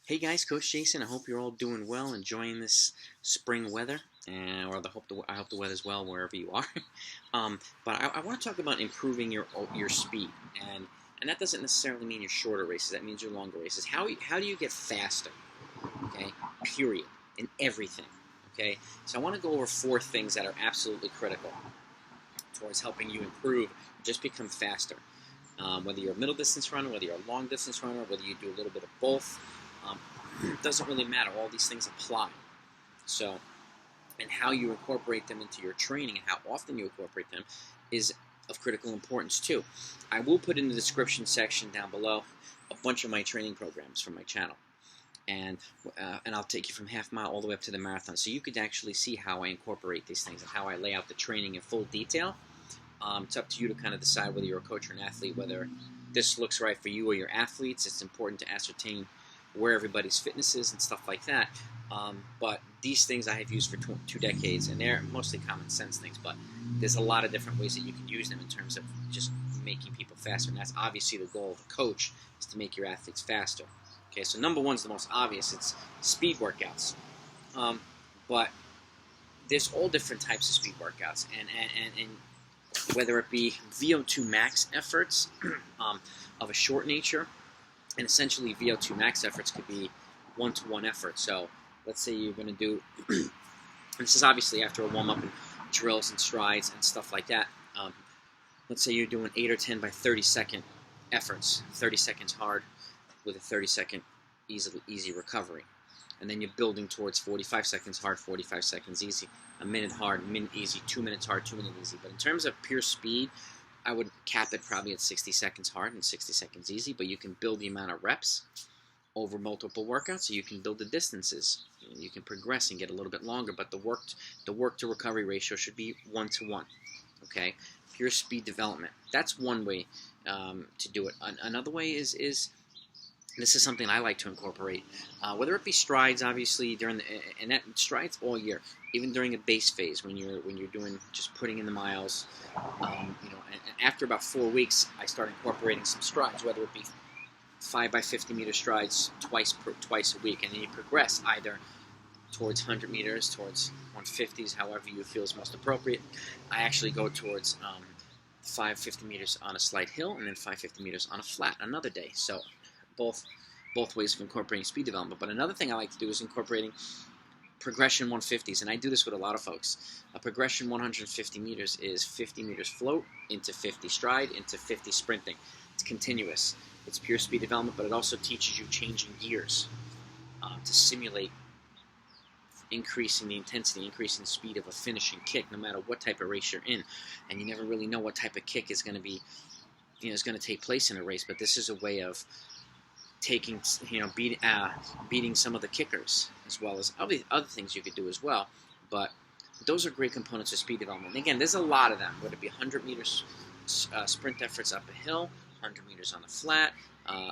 Hey guys, Coach Jason. I hope you're all doing well, enjoying this spring weather, or I hope the weather's well wherever you are. But I want to talk about improving your speed, and that doesn't necessarily mean your shorter races. That means your longer races. How do you get faster? Okay, period, in everything. Okay, so I want to go over 4 things that are absolutely critical towards helping you improve, just become faster. Whether you're a middle distance runner, whether you're a long distance runner, whether you do a little bit of both, um, it doesn't really matter. All these things apply. So, and how you incorporate them into your training and how often you incorporate them is of critical importance too. I will put in the description section down below a bunch of my training programs from my channel. And I'll take you from half mile all the way up to the marathon, so you could actually see how I incorporate these things and how I lay out the training in full detail. It's up to you to kind of decide whether you're a coach or an athlete, whether this looks right for you or your athletes. It's important to ascertain where everybody's fitness is and stuff like that. But these things I have used for 2 decades, and they're mostly common sense things, but there's a lot of different ways that you can use them in terms of just making people faster, and that's obviously the goal of a coach, is to make your athletes faster. Okay, so number one is the most obvious. It's speed workouts. But there's all different types of speed workouts, and whether it be VO2 max efforts of a short nature, and essentially VO2 max efforts could be one-to-one effort. So let's say you're going to do, and this is obviously after a warm-up and drills and strides and stuff like that. Let's say you're doing 8 or 10 by 30-second efforts, 30 seconds hard with a 30-second easy recovery. And then you're building towards 45 seconds hard, 45 seconds easy, a minute hard, a minute easy, 2 minutes hard, 2 minutes easy. But in terms of pure speed, I would cap it probably at 60 seconds hard and 60 seconds easy, but you can build the amount of reps over multiple workouts, so you can build the distances. You can progress and get a little bit longer, but the work to recovery ratio should be 1-to-1. Okay, pure speed development. That's one way to do it. Another way is this is something I like to incorporate, whether it be strides, obviously and that strides all year, even during a base phase when you're doing just putting in the miles. And after about 4 weeks, I start incorporating some strides, whether it be 5 by 50 meter strides twice a week, and then you progress either towards 100 meters, towards 150s, however you feel is most appropriate. I actually go towards 550 meters on a slight hill, and then 550 meters on a flat another day. So both ways of incorporating speed development. But another thing I like to do is incorporating progression 150s, and I do this with a lot of folks. A progression 150 meters is 50 meters float into 50 stride into 50 sprinting. It's continuous. It's pure speed development, but it also teaches you changing gears to simulate increasing the intensity, increasing the speed of a finishing kick, no matter what type of race you're in. And you never really know what type of kick is going to be, is going to take place in a race. But this is a way of beating some of the kickers, as well as other things you could do as well. But those are great components of speed development. And again, there's a lot of them, whether it be 100 meters sprint efforts up a hill, 100 meters on a flat,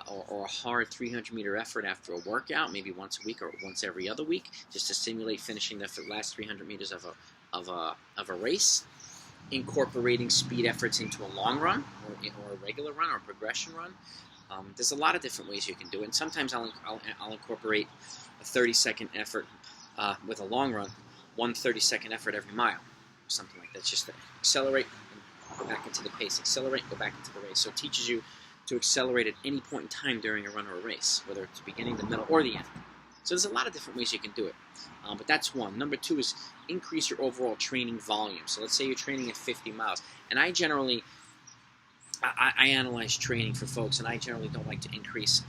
or a hard 300-meter effort after a workout, maybe once a week or once every other week, just to simulate finishing the last 300 meters of a race. Incorporating speed efforts into a long run, or a regular run, or a progression run. There's a lot of different ways you can do it, and sometimes I'll incorporate a 30-second effort with a long run, one 30-second effort every mile, something like that, just to accelerate and go back into the pace, accelerate, go back into the race. So it teaches you to accelerate at any point in time during a run or a race, whether it's the beginning, the middle, or the end. So there's a lot of different ways you can do it, but that's one. Number two is increase your overall training volume. So let's say you're training at 50 miles, and I analyze training for folks, and I generally don't like to increase.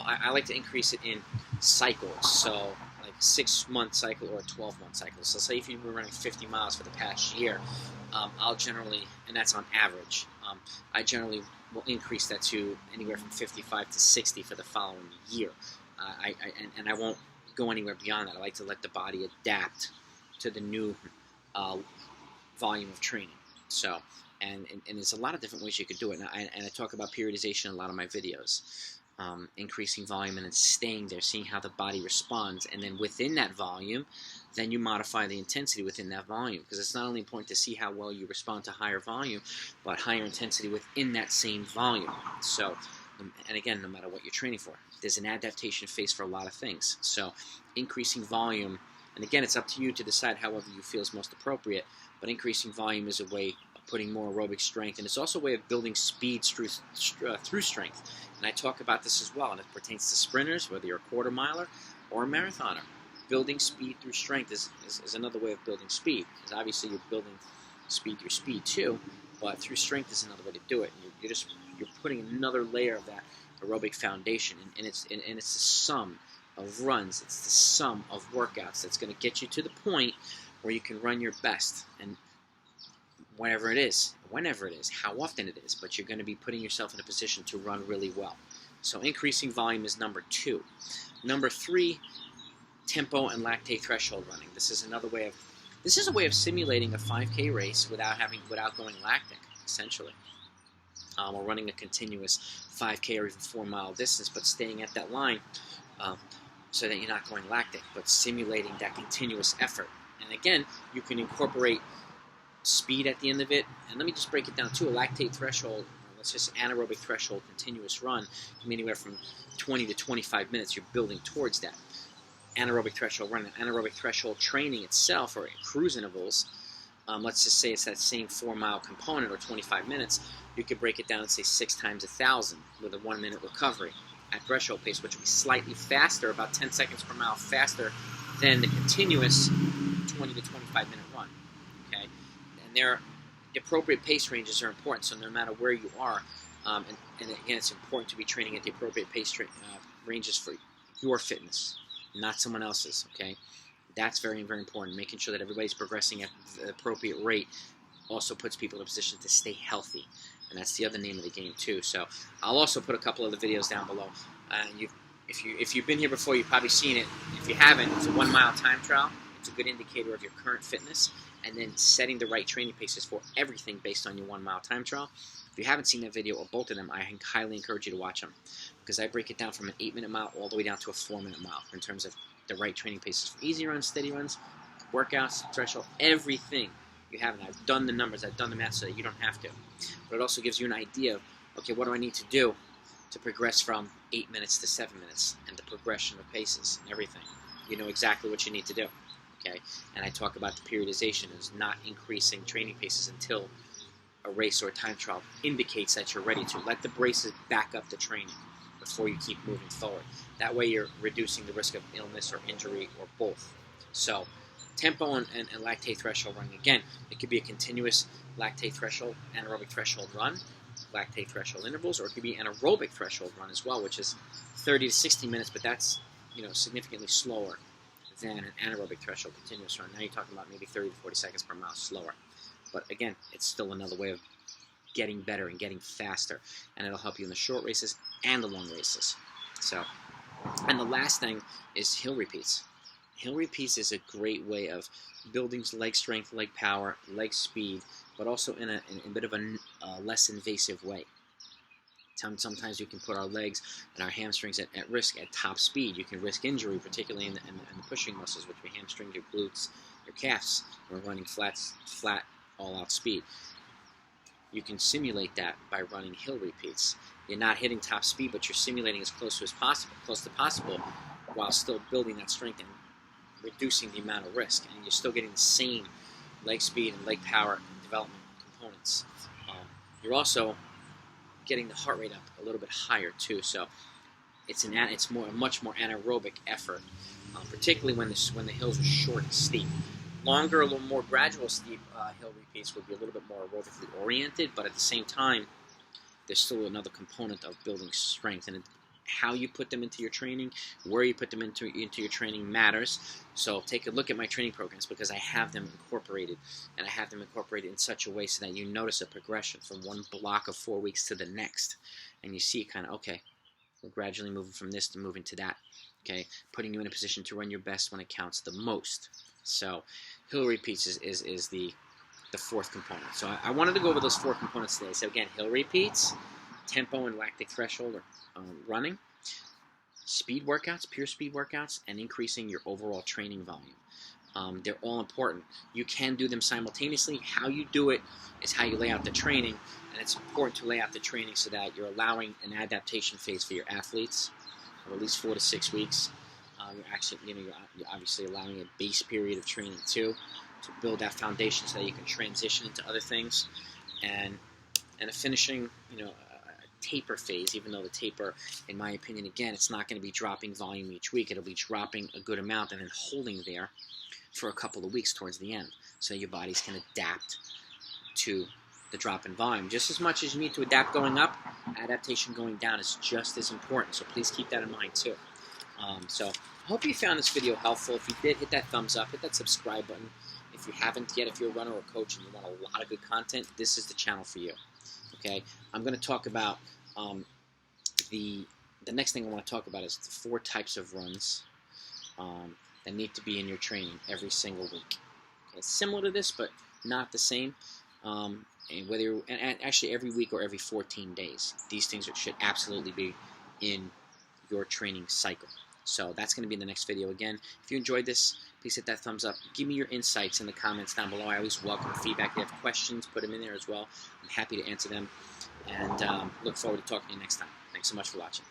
I like to increase it in cycles, so like a 6-month cycle or a 12-month cycle. So say if you were running 50 miles for the past year, I'll generally, and that's on average, I generally will increase that to anywhere from 55 to 60 for the following year. I won't go anywhere beyond that. I like to let the body adapt to the new volume of training. So. And there's a lot of different ways you could do it. And I talk about periodization in a lot of my videos. Increasing volume and then staying there, seeing how the body responds. And then within that volume, then you modify the intensity within that volume. Because it's not only important to see how well you respond to higher volume, but higher intensity within that same volume. So, and again, no matter what you're training for. there's an adaptation phase for a lot of things. So increasing volume, and again, it's up to you to decide however you feel is most appropriate, but increasing volume is a way of putting more aerobic strength, and it's also a way of building speed through strength. And I talk about this as well, and it pertains to sprinters, whether you're a quarter miler or a marathoner. Building speed through strength is another way of building speed, because obviously you're building speed through speed too, but through strength is another way to do it. You're putting another layer of that aerobic foundation, and it's the sum of runs, it's the sum of workouts that's going to get you to the point where you can run your best, and whenever it is, how often it is, but you're going to be putting yourself in a position to run really well. So increasing volume is number 2. Number 3, tempo and lactate threshold running. This is a way of simulating a 5K race without going lactic, essentially. Or running a continuous 5K or even 4-mile distance, but staying at that line so that you're not going lactic, but simulating that continuous effort. And again, you can incorporate speed at the end of it. And let me just break it down too. A lactate threshold, let's just anaerobic threshold continuous run, can be anywhere from 20 to 25 minutes. You're building towards that. Anaerobic threshold running, anaerobic threshold training itself, or cruise intervals, let's just say it's that same 4-mile component, or 25 minutes, you could break it down and say 6 times 1,000 with a 1-minute recovery at threshold pace, which would be slightly faster, about 10 seconds per mile faster than the continuous 20 to 25 minute run. Okay, and the appropriate pace ranges are important. So no matter where you are, and again, it's important to be training at the appropriate pace ranges for your fitness, not someone else's. Okay, that's very, very important. Making sure that everybody's progressing at the appropriate rate also puts people in a position to stay healthy. And that's the other name of the game too. So I'll also put a couple of the videos down below. If you've been here before, you've probably seen it. If you haven't, it's a 1-mile time trial. It's a good indicator of your current fitness, and then setting the right training paces for everything based on your 1-mile time trial. If you haven't seen that video, or both of them, I highly encourage you to watch them, because I break it down from an 8-minute mile all the way down to a 4-minute mile in terms of the right training paces for easy runs, steady runs, workouts, threshold, everything you have. And I've done the numbers, I've done the math so that you don't have to. But it also gives you an idea of, okay, what do I need to do to progress from 8 minutes to 7 minutes, and the progression of paces and everything. You know exactly what you need to do. Okay, and I talk about the periodization as not increasing training paces until a race or a time trial indicates that you're ready to. Let the braces back up the training before you keep moving forward. That way you're reducing the risk of illness or injury or both. So tempo and lactate threshold running. Again, it could be a continuous lactate threshold, anaerobic threshold run, lactate threshold intervals, or it could be an aerobic threshold run as well, which is 30 to 60 minutes, but that's significantly slower than an anaerobic threshold continuous run. Now you're talking about maybe 30 to 40 seconds per mile slower. But again, it's still another way of getting better and getting faster, and it'll help you in the short races and the long races. So, and the last thing is hill repeats. Hill repeats is a great way of building leg strength, leg power, leg speed, but also in a bit of a less invasive way. Sometimes you can put our legs and our hamstrings at risk at top speed. You can risk injury, particularly in the pushing muscles, which we hamstring your glutes, your calves. We're running flat, all-out speed. You can simulate that by running hill repeats. You're not hitting top speed, but you're simulating as close to possible, while still building that strength and reducing the amount of risk. And you're still getting the same leg speed and leg power and development components. You're also getting the heart rate up a little bit higher too. So it's a much more anaerobic effort, particularly when the hills are short and steep. Longer, a little more gradual steep hill repeats would be a little bit more aerobically oriented, but at the same time, there's still another component of building strength, and how you put them into your training, where you put them into your training matters. So take a look at my training programs, because I have them incorporated, and I have them incorporated in such a way so that you notice a progression from one block of 4 weeks to the next, and you see kind of, okay, we're gradually moving from this to moving to that. Okay, putting you in a position to run your best when it counts the most. So hill repeats is the fourth component. So I wanted to go over those 4 components today. So again, hill repeats, tempo and lactic threshold, or running, speed workouts, pure speed workouts, and increasing your overall training volume. They're all important. You can do them simultaneously. How you do it is how you lay out the training, and it's important to lay out the training so that you're allowing an adaptation phase for your athletes, of at least 4 to 6 weeks. You're actually, you're obviously allowing a base period of training too, to build that foundation so that you can transition into other things, and a finishing, a taper phase. Even though the taper, in my opinion, again, it's not going to be dropping volume each week. It'll be dropping a good amount and then holding there for a couple of weeks towards the end, so your bodies can adapt to the drop in volume. Just as much as you need to adapt going up, adaptation going down is just as important. So please keep that in mind too. So I hope you found this video helpful. If you did, hit that thumbs up, hit that subscribe button. If you haven't yet, if you're a runner or coach and you want a lot of good content, this is the channel for you. Okay, I'm going to talk about the next thing I want to talk about is the 4 types of runs that need to be in your training every single week. Okay, similar to this, but not the same. And actually every week or every 14 days, these things should absolutely be in your training cycle. So that's going to be in the next video. Again, if you enjoyed this, please hit that thumbs up. Give me your insights in the comments down below. I always welcome feedback. If you have questions, put them in there as well. I'm happy to answer them, and look forward to talking to you next time. Thanks so much for watching.